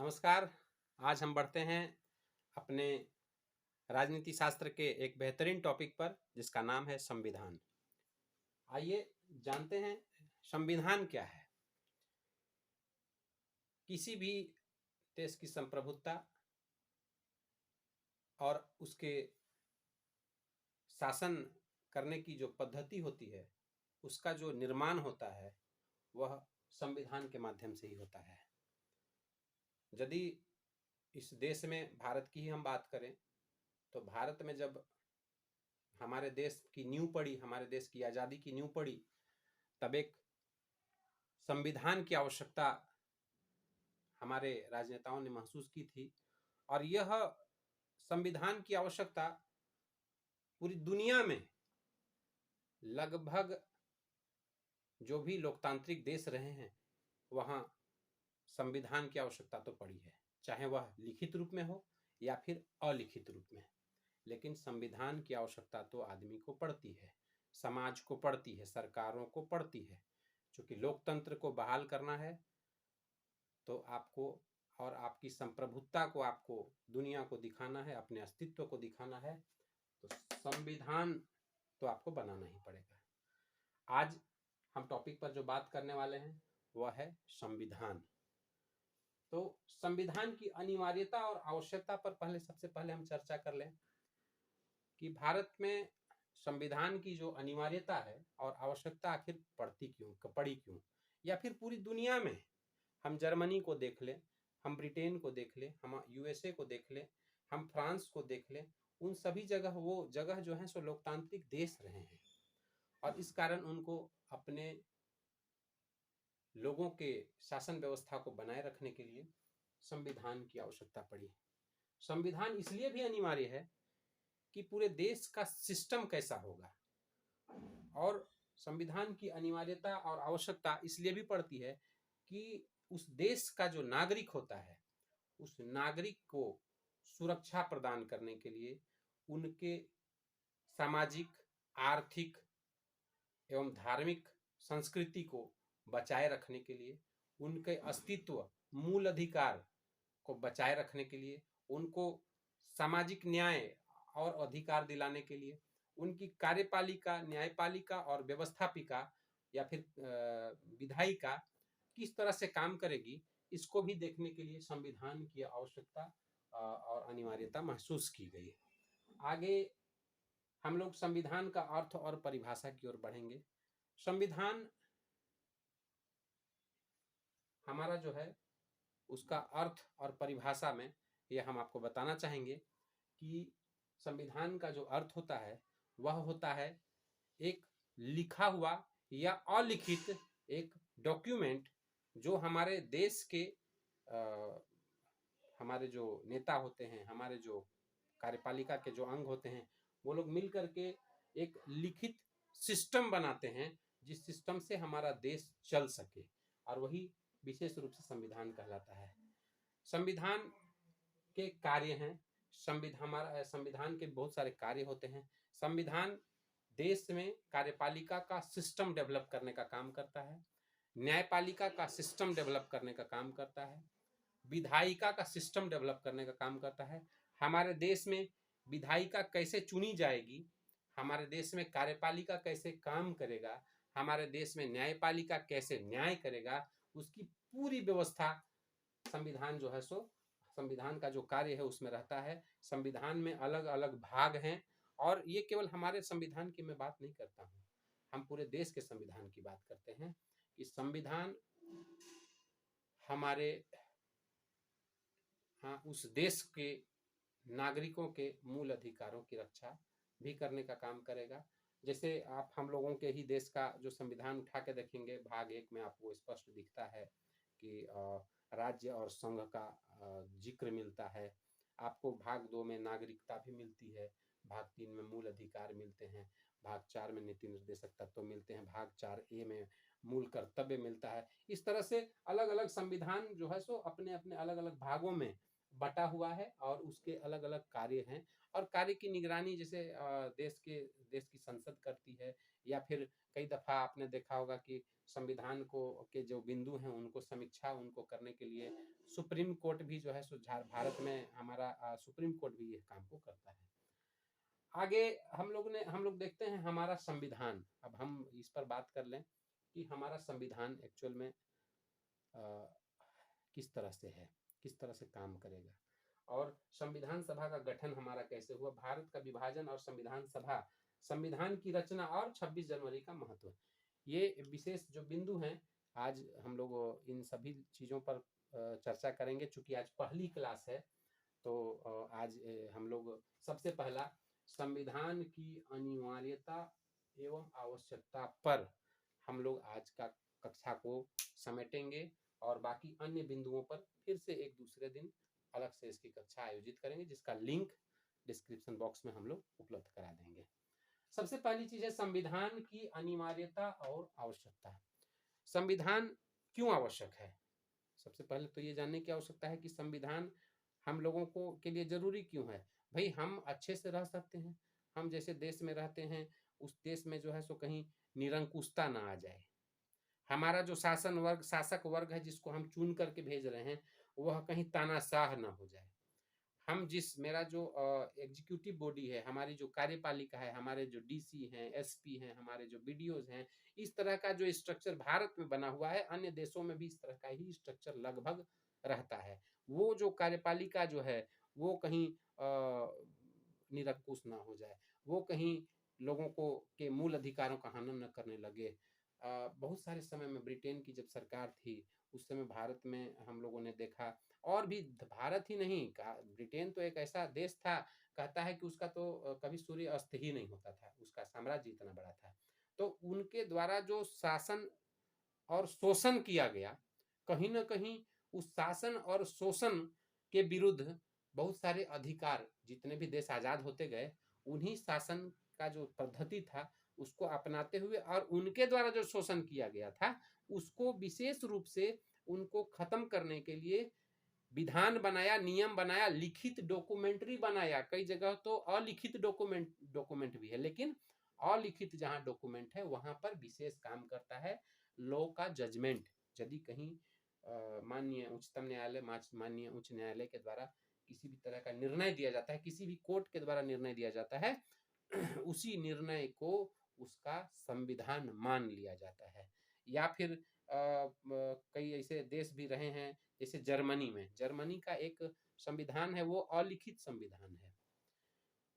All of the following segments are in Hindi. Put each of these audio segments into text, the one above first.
नमस्कार। आज हम बढ़ते हैं अपने राजनीति शास्त्र के एक बेहतरीन टॉपिक पर जिसका नाम है संविधान। आइए जानते हैं संविधान क्या है। किसी भी देश की संप्रभुता और उसके शासन करने की जो पद्धति होती है उसका जो निर्माण होता है वह संविधान के माध्यम से ही होता है। यदि इस देश में भारत की ही हम बात करें तो भारत में जब हमारे देश की नींव पड़ी, हमारे देश की आज़ादी की नींव पड़ी, तब एक संविधान की आवश्यकता हमारे राजनेताओं ने महसूस की थी। और यह संविधान की आवश्यकता पूरी दुनिया में लगभग जो भी लोकतांत्रिक देश रहे हैं वहाँ संविधान की आवश्यकता तो पड़ी है, चाहे वह लिखित रूप में हो या फिर अलिखित रूप में। लेकिन संविधान की आवश्यकता तो आदमी को पड़ती है, समाज को पड़ती है, सरकारों को पड़ती है। चूंकि लोकतंत्र को बहाल करना है तो आपको और आपकी संप्रभुता को आपको दुनिया को दिखाना है, अपने अस्तित्व को दिखाना है, तो संविधान तो आपको बनाना ही पड़ेगा। आज हम टॉपिक पर जो बात करने वाले हैं वह है संविधान। तो संविधान की अनिवार्यता और आवश्यकता पर सबसे पहले हम चर्चा कर लें कि भारत में संविधान की जो अनिवार्यता है और आवश्यकता आखिर पड़ी क्यों, या फिर पूरी दुनिया में हम जर्मनी को देख लें, हम ब्रिटेन को देख लें, हम यूएसए को देख लें, हम फ्रांस को देख लें, उन सभी जगह वो जगह जो है सो लोकतांत्रिक देश रहे हैं और इस कारण उनको अपने लोगों के शासन व्यवस्था को बनाए रखने के लिए संविधान की आवश्यकता पड़ी। संविधान इसलिए भी अनिवार्य है कि पूरे देश का सिस्टम कैसा होगा, और संविधान की अनिवार्यता और आवश्यकता इसलिए भी पड़ती है कि उस देश का जो नागरिक होता है उस नागरिक को सुरक्षा प्रदान करने के लिए, उनके सामाजिक, आर्थिक एवं धार्मिक संस्कृति को बचाए रखने के लिए, उनके अस्तित्व, मूल अधिकार को बचाए रखने के लिए, उनको सामाजिक न्याय और अधिकार दिलाने के लिए, उनकी कार्यपालिका, न्यायपालिका और व्यवस्थापिका या फिर विधायिका किस तरह से काम करेगी, इसको भी देखने के लिए संविधान की आवश्यकता और अनिवार्यता महसूस की गई। आगे हम लोग संविधान का अर्थ और परिभाषा की ओर बढ़ेंगे। संविधान हमारा जो है उसका अर्थ और परिभाषा में ये हम आपको बताना चाहेंगे कि संविधान का जो अर्थ होता है वह होता है एक लिखा हुआ या अलिखित एक डॉक्यूमेंट जो हमारे देश के हमारे जो नेता होते हैं, हमारे जो कार्यपालिका के जो अंग होते हैं, वो लोग मिल करके एक लिखित सिस्टम बनाते हैं जिस सिस्टम से हमारा देश चल सके, और वही विशेष रूप से संविधान कहलाता है। संविधान के कार्य हैं, संविधान के बहुत सारे कार्य होते हैं। संविधान देश में कार्यपालिका का सिस्टम डेवलप करने का काम करता है, न्यायपालिका का सिस्टम डेवलप करने का काम करता है, विधायिका का सिस्टम डेवलप करने का काम करता है। हमारे देश में विधायिका कैसे चुनी जाएगी, हमारे देश में कार्यपालिका कैसे काम करेगा, हमारे देश में न्यायपालिका कैसे न्याय करेगा, उसकी पूरी व्यवस्था संविधान जो है सो संविधान का जो कार्य है उसमें रहता है। संविधान में अलग अलग भाग हैं और ये केवल हमारे संविधान की मैं बात नहीं करता हूँ, हम पूरे देश के संविधान की बात करते हैं कि संविधान हमारे उस देश के नागरिकों के मूल अधिकारों की रक्षा भी करने का काम करेगा। जैसे आप हम लोगों के ही देश का जो संविधान उठा के देखेंगे, भाग 1 में आपको स्पष्ट दिखता है कि राज्य और संघ का जिक्र मिलता है। आपको भाग 2 में नागरिकता भी मिलती है, भाग 3 में मूल अधिकार मिलते हैं, भाग 4 में नीति निर्देशक तत्व मिलते हैं, भाग 4A में मूल कर्तव्य मिलता है। इस तरह से अलग अलग संविधान जो है सो अपने अपने अलग अलग भागों में बटा हुआ है और उसके अलग अलग कार्य हैं। और कार्य की निगरानी जैसे देश की संसद करती है, या फिर कई दफा आपने देखा होगा कि संविधान को के जो बिंदु हैं उनको समीक्षा उनको करने के लिए सुप्रीम कोर्ट भी जो है भारत में हमारा सुप्रीम कोर्ट भी यह काम को करता है। आगे हम लोग देखते हैं हमारा संविधान। अब हम इस पर बात कर लें कि हमारा संविधान एक्चुअल में किस तरह से है, किस तरह से काम करेगा, और संविधान सभा का गठन हमारा कैसे हुआ, भारत का विभाजन और संविधान सभा, संविधान की रचना और 26 जनवरी का महत्व। ये विशेष जो बिंदु हैं, आज हम लोग इन सभी चीज़ों पर चर्चा करेंगे। चूंकि आज पहली क्लास है तो आज हम लोग सबसे पहला संविधान की अनिवार्यता एवं आवश्यकता पर हम लोग आज का कक्षा को समेटेंगे, और बाकी अन्य बिंदुओं पर फिर से एक दूसरे दिन अलग से इसकी कक्षा आयोजित करेंगे, जिसका लिंक डिस्क्रिप्शन बॉक्स में हम लोग उपलब्ध करा देंगे। सबसे पहली चीज है संविधान की अनिवार्यता और आवश्यकता। संविधान क्यों आवश्यक है? सबसे पहले तो ये जानने की आवश्यकता है कि संविधान हम लोगों को के लिए जरूरी क्यों है। भाई हम अच्छे से रह सकते हैं, हम जैसे देश में रहते हैं उस देश में जो है सो कहीं निरंकुशता ना आ जाए, हमारा जो शासक वर्ग है जिसको हम चुन करके भेज रहे हैं वह कहीं तानाशाह ना हो जाए। हम मेरा जो एग्जीक्यूटिव बॉडी है, हमारी जो कार्यपालिका है, हमारे जो डीसी हैं, एसपी हैं, हमारे जो बीडीओज हैं, इस तरह का जो स्ट्रक्चर भारत में बना हुआ है, अन्य देशों में भी इस तरह का ही स्ट्रक्चर लगभग रहता है। वो जो कार्यपालिका जो है वो कहीं निरंकुश ना हो जाए, वो कहीं लोगों को के मूल अधिकारों का हनन न करने लगे। बहुत सारे समय में ब्रिटेन की जब सरकार थी उस समय भारत में हम लोगों ने देखा, और भी भारत ही नहीं, ब्रिटेन तो एक ऐसा देश था, कहता है कि उसका तो कभी सूर्य अस्त ही नहीं होता था, उसका साम्राज्य इतना बड़ा था। तो उनके द्वारा जो शासन और शोषण किया गया, कहीं ना कहीं उस शासन और शोषण के विरुद्ध बहुत सारे अधिकार, जितने भी देश आजाद होते गए उन्हीं शासन का जो पद्धति था उसको अपनाते हुए, और उनके द्वारा जो शोषण किया गया था उसको विशेष रूप से उनको खत्म करने के लिए विधान बनाया, नियम बनाया, लिखित डॉक्यूमेंट्री बनाया। कई जगह तो अलिखित डॉक्यूमेंट भी है, लेकिन अलिखित जहां डॉक्यूमेंट है वहां पर विशेष काम करता है लॉ का जजमेंट। यदि कहीं माननीय उच्चतम न्यायालय, माननीय उच्च न्यायालय के द्वारा किसी भी तरह का निर्णय दिया जाता है, किसी भी कोर्ट के द्वारा निर्णय दिया जाता है, उसी निर्णय को उसका संविधान मान लिया जाता है। या फिर कई ऐसे देश भी रहे हैं जैसे जर्मनी का एक संविधान है वो अलिखित संविधान है।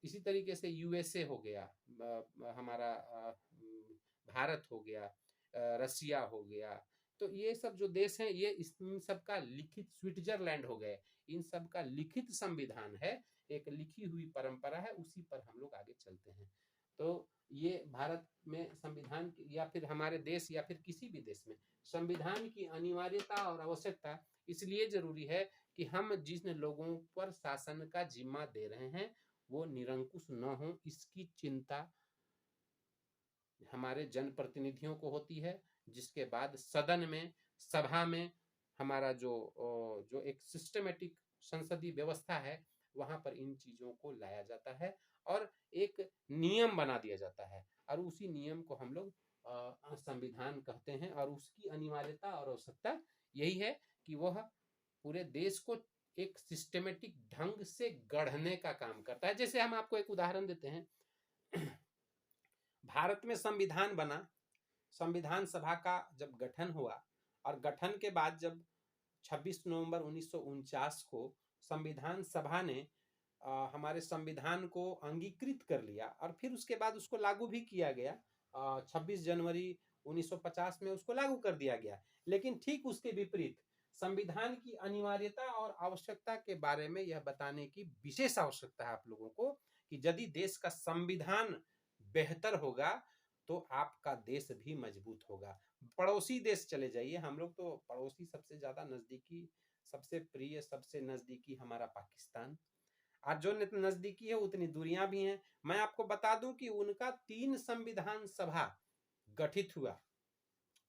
इसी तरीके से यूएसए हो गया, हमारा भारत हो गया, रसिया हो गया। तो ये सब जो देश हैं ये इन सब का लिखित, स्विट्जरलैंड हो गए, इन सब का लिखित संविधान है, एक लिखी हुई परंपरा है, उसी पर हम लोग आगे चलते हैं। तो ये भारत में संविधान या फिर हमारे देश या फिर किसी भी देश में संविधान की अनिवार्यता और आवश्यकता इसलिए जरूरी है कि हम जिन लोगों पर शासन का जिम्मा दे रहे हैं वो निरंकुश न हो, इसकी चिंता हमारे जनप्रतिनिधियों को होती है। जिसके बाद सदन में, सभा में हमारा जो एक सिस्टमेटिक संसदीय व्यवस्था है वहां पर इन चीजों को लाया जाता है और एक नियम बना दिया जाता है, और उसी नियम को हम लोग संविधान कहते हैं। और उसकी अनिवार्यता और आवश्यकता यही है कि वह पूरे देश को एक सिस्टमेटिक ढंग से गढ़ने का काम करता है। जैसे हम आपको एक उदाहरण देते हैं, भारत में संविधान बना, संविधान सभा का जब गठन हुआ, और गठन के बाद जब 26 नवंबर 1949 को संविधान सभा ने हमारे संविधान को अंगीकृत कर लिया, और फिर उसके बाद उसको लागू भी किया गया। 26 जनवरी 1950 में उसको लागू कर दिया गया। लेकिन ठीक उसके विपरीत संविधान की अनिवार्यता और आवश्यकता के बारे में यह बताने की विशेष आवश्यकता है आप लोगों को कि यदि देश का संविधान बेहतर होगा तो आपका देश भी मजबूत होगा। पड़ोसी देश चले जाइए, हम लोग तो पड़ोसी सबसे ज्यादा नजदीकी, सबसे प्रिय, सबसे नजदीकी हमारा पाकिस्तान, और जो नजदीकी है उतनी दूरियां भी हैं। मैं आपको बता दूं कि उनका 3 संविधान सभा गठित हुआ,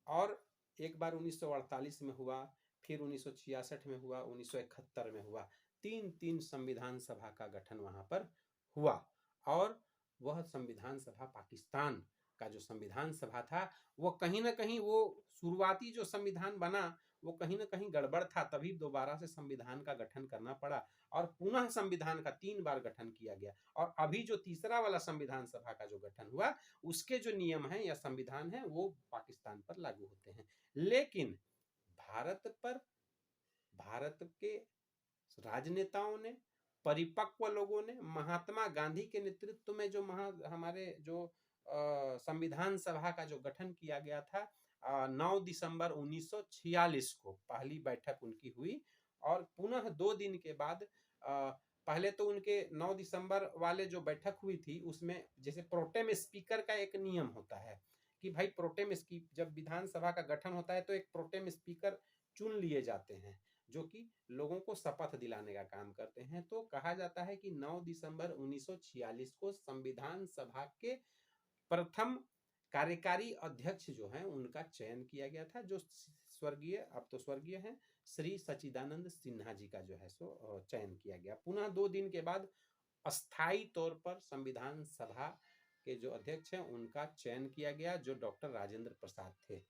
और एक बार 1948 में हुआ, फिर 1966 में हुआ, 1971 में हुआ। तीन संविधान सभा का गठन वहां पर हुआ। और वह संविधान सभा पाकिस्तान का जो संविधान सभा था वो कहीं ना कहीं वो शुरुआती जो संविधान बना वो कहीं ना कहीं गड़बड़ था, तभी दोबारा से संविधान का गठन करना पड़ा और पुनः संविधान का 3 बार गठन किया गया। और अभी जो तीसरा वाला संविधान सभा का जो गठन हुआ उसके जो नियम है या संविधान है वो पाकिस्तान पर लागू होते हैं। लेकिन भारत के राजनेताओं ने, परिपक्व लोगों ने, महात्मा गांधी के नेतृत्व में जो हमारे जो संविधान सभा का जो गठन किया गया था 9 दिसंबर 1946 को पहली बैठक उनकी हुई। और पुनः 2 दिन के बाद पहले तो उनके 9 दिसंबर वाले जो बैठक हुई थी उसमें जैसे प्रोटेम स्पीकर का एक नियम होता है कि भाई प्रोटेम जब विधानसभा का गठन होता है तो एक प्रोटेम स्पीकर चुन लिए जाते हैं जो कि लोगों को शपथ दिलाने का काम करते हैं। तो कहा जाता है कि 9 दिसंबर 1946 को संविधान सभा के प्रथम कार्यकारी अध्यक्ष जो हैं उनका चयन किया गया था, जो स्वर्गीय, अब तो स्वर्गीय हैं, श्री सच्चिदानंद सिन्हा जी का जो है सो चयन किया गया। पुनः 2 दिन के बाद अस्थायी तौर पर संविधान सभा के जो अध्यक्ष हैं उनका चयन किया गया जो डॉक्टर राजेंद्र प्रसाद थे।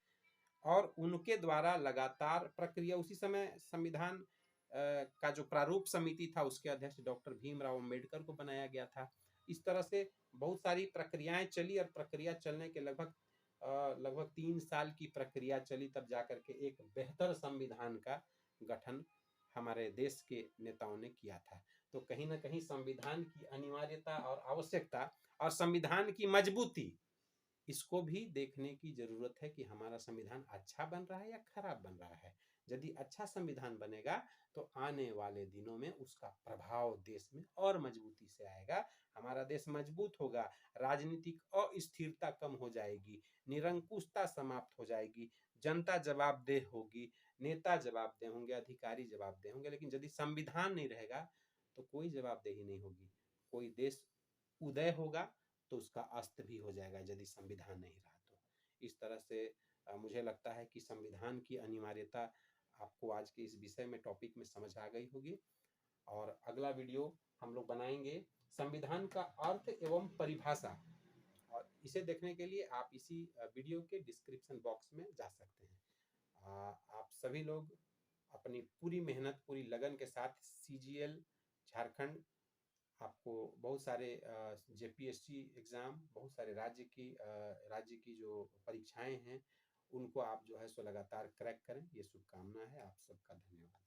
और उनके द्वारा लगातार प्रक्रिया, उसी समय संविधान का जो प्रारूप समिति था उसके अध्यक्ष डॉक्टर भीमराव अंबेडकर को बनाया गया था। इस तरह से बहुत सारी प्रक्रियाएं चली और प्रक्रिया चलने के लगभग 3 साल की प्रक्रिया चली, तब जाकर के एक बेहतर संविधान का गठन हमारे देश के नेताओं ने किया था। तो कहीं ना कहीं संविधान की अनिवार्यता और आवश्यकता और संविधान की मजबूती, इसको भी देखने की जरूरत है कि हमारा संविधान अच्छा बन रहा है या खराब बन रहा है। यदि अच्छा संविधान बनेगा तो आने वाले दिनों में उसका प्रभाव देश में और मजबूती से आएगा, हमारा देश मजबूत होगा, राजनीतिक अस्थिरता कम हो जाएगी, निरंकुशता समाप्त हो जाएगी, जनता जवाबदेह होगी, नेता जवाबदेह होंगे, अधिकारी जवाबदेह होंगे। लेकिन यदि संविधान नहीं रहेगा तो कोई जवाबदेही नहीं होगी। कोई देश उदय होगा तो उसका अस्त भी हो जाएगा यदि संविधान नहीं रहा तो। इस तरह से मुझे लगता है कि संविधान की अनिवार्यता आपको आज के इस विषय में टॉपिक में समझ आ गई होगी। और अगला वीडियो हम लोग बनाएंगे संविधान का अर्थ एवं परिभाषा, और इसे देखने के लिए आप इसी वीडियो के डिस्क्रिप्शन बॉक्स में जा सकते हैं। आप सभी लोग अपनी पूरी मेहनत, पूरी लगन के साथ CGL झारखंड, आपको बहुत सारे JPSC एग्ज़ाम, बहुत सारे राज्य की जो परीक्षाएं हैं उनको आप जो है सो लगातार क्रैक करें, ये शुभकामना है। आप सबका धन्यवाद।